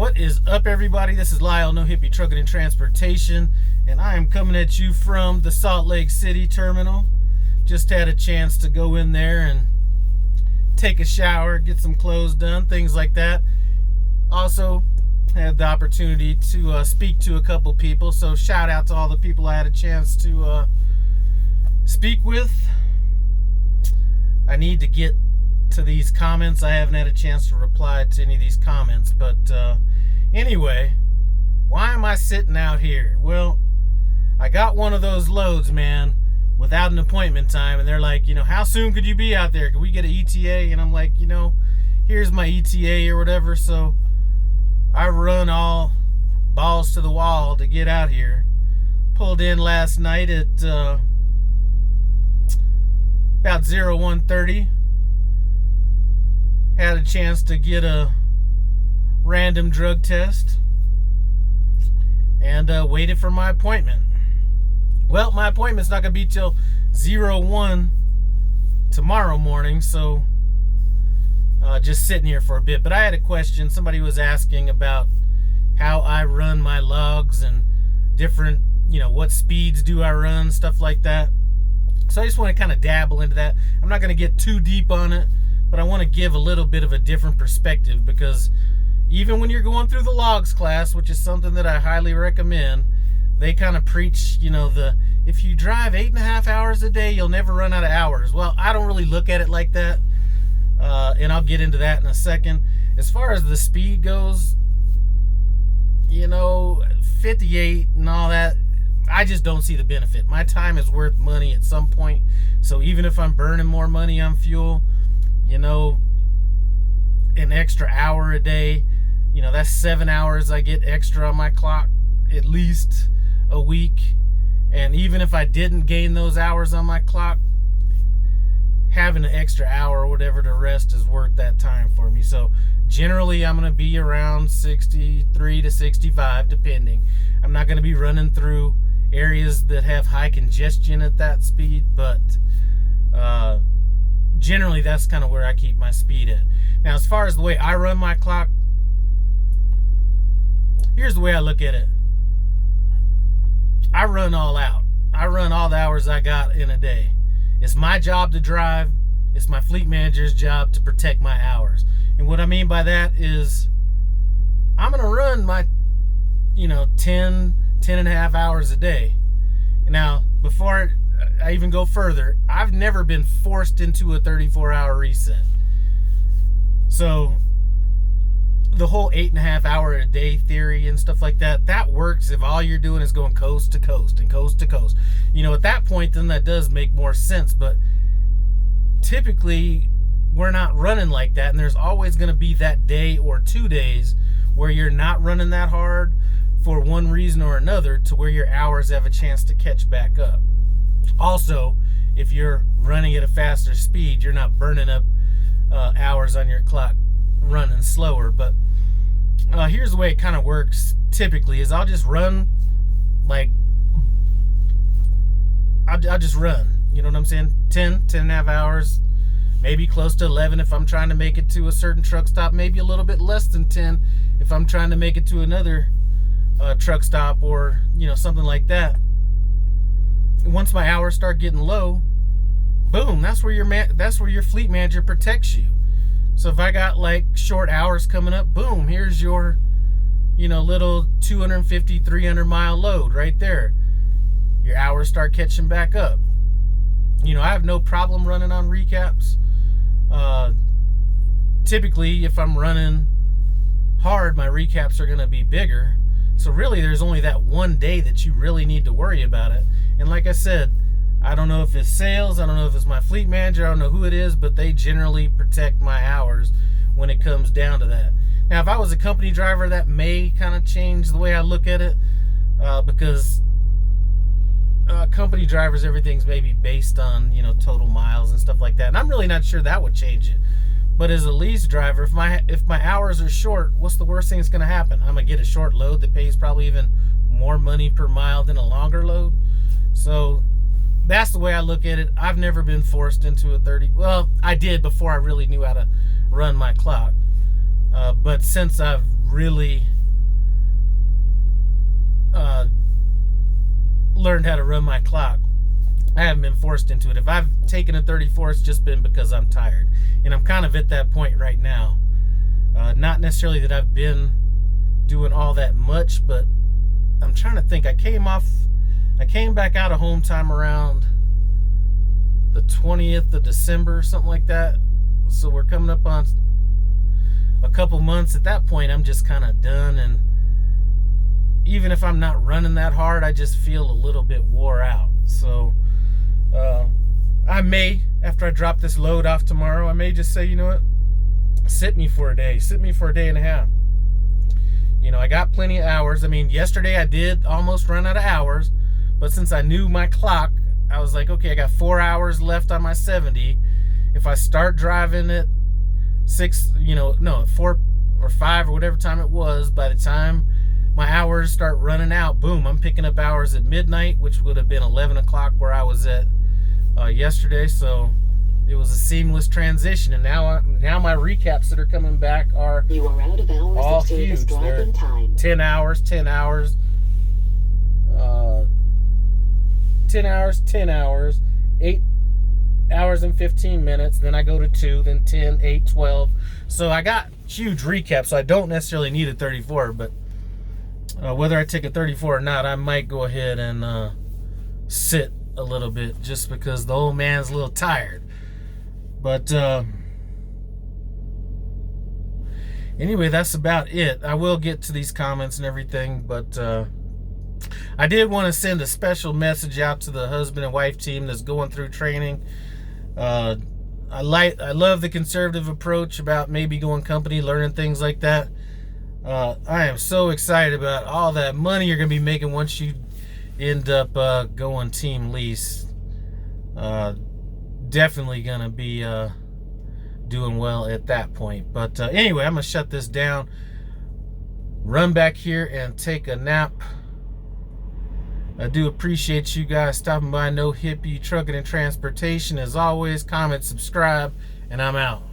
What is up, everybody? This is Lyle, No Hippie Trucking and Transportation, and I am coming at you from the Salt Lake City terminal. Just had a chance to go in there and take a shower, get some clothes done, things like that. Also had the opportunity to speak to a couple people, so shout out to all the people I had a chance to speak with. I need to get to these comments. I haven't had a chance to reply to any of these comments, but anyway, why am I sitting out here? Well, I got one of those loads, man, without an appointment time, and they're like, how soon could you be out there? Could we get an ETA? And I'm like, here's my ETA or whatever. So I run all balls to the wall to get out here. Pulled in last night at about 01:30. Had a chance to get a random drug test and waited for my appointment. Well, my appointment's not going to be till 01 tomorrow morning, so just sitting here for a bit. But I had a question. Somebody was asking about how I run my logs and different, what speeds do I run, stuff like that. So I just want to kind of dabble into that. I'm not going to get too deep on it, but I want to give a little bit of a different perspective, because even when you're going through the logs class, which is something that I highly recommend, they kind of preach, if you drive 8.5 hours a day, you'll never run out of hours. Well, I don't really look at it like that, and I'll get into that in a second. As far as the speed goes, 58 and all that, I just don't see the benefit. My time is worth money at some point, so even if I'm burning more money on fuel, an extra hour a day, that's 7 hours I get extra on my clock at least a week. And even if I didn't gain those hours on my clock, having an extra hour or whatever to rest is worth that time for me. So generally I'm going to be around 63 to 65 depending. I'm not going to be running through areas that have high congestion at that speed, but generally that's kind of where I keep my speed at. Now, as far as the way I run my clock, here's the way I look at it. I run all out. I run all the hours I got in a day. It's my job to drive. It's my fleet manager's job to protect my hours. And what I mean by that is I'm going to run my 10.5 hours a day. Now, before I even go further, I've never been forced into a 34-hour reset. So the whole 8.5 hour a day theory and stuff like that, that works if all you're doing is going coast to coast and coast to coast. At that point, then that does make more sense. But typically we're not running like that, and there's always going to be that day or 2 days where you're not running that hard for one reason or another, to where your hours have a chance to catch back up. Also, if you're running at a faster speed, you're not burning up hours on your clock running slower. But here's the way it kind of works typically is I'll just run I'll just run, you know what I'm saying, 10.5 hours, maybe close to 11 if I'm trying to make it to a certain truck stop, maybe a little bit less than 10 if I'm trying to make it to another truck stop or something like that. Once my hours start getting low, boom, that's where your fleet manager protects you. So if I got short hours coming up, boom, here's your little 250, 300 mile load right there. Your hours start catching back up. I have no problem running on recaps. Typically, if I'm running hard, my recaps are going to be bigger. So really, there's only that one day that you really need to worry about it. And like I said, I don't know if it's sales, I don't know if it's my fleet manager, I don't know who it is, but they generally protect my hours when it comes down to that. Now, if I was a company driver, that may kind of change the way I look at it, because company drivers, everything's maybe based on, total miles and stuff like that. And I'm really not sure that would change it. But as a lease driver, if my hours are short, what's the worst thing that's going to happen? I'm going to get a short load that pays probably even more money per mile than a longer load. So that's the way I look at it. I've never been forced into a 30. Well, I did before I really knew how to run my clock. But since I've really learned how to run my clock. I haven't been forced into it. If I've taken a 34, it's just been because I'm tired. And I'm kind of at that point right now. Not necessarily that I've been doing all that much, but I'm trying to think. I came back out of home time around the 20th of December, something like that. So we're coming up on a couple months. At that point, I'm just kind of done. And even if I'm not running that hard, I just feel a little bit wore out. So I may, after I drop this load off tomorrow, I may just say, you know what, sit me for a day and a half. You know, I got plenty of hours. I mean, yesterday I did almost run out of hours, but since I knew my clock, I was like, okay, I got 4 hours left on my 70. If I start driving at 4 or 5 or whatever time it was, by the time my hours start running out, boom, I'm picking up hours at midnight, which would have been 11 o'clock where I was at yesterday. So it was a seamless transition. And now my recaps that are coming back are you are out of hours all of huge. They're time. 10 hours, 10 hours, 8 hours and 15 minutes. Then I go to 2, then 10, 8, 12. So I got huge recaps. So I don't necessarily need a 34, but whether I take a 34 or not, I might go ahead and sit a little bit just because the old man's a little tired. But anyway, that's about it. I will get to these comments and everything, but I did want to send a special message out to the husband and wife team that's going through training. I love the conservative approach about maybe going company, learning things like that. I am so excited about all that money you're going to be making once you end up going team lease. Definitely going to be doing well at that point. But anyway, I'm going to shut this down, run back here and take a nap. I do appreciate you guys stopping by. No Hippie Trucking and Transportation. As always, comment, subscribe, and I'm out.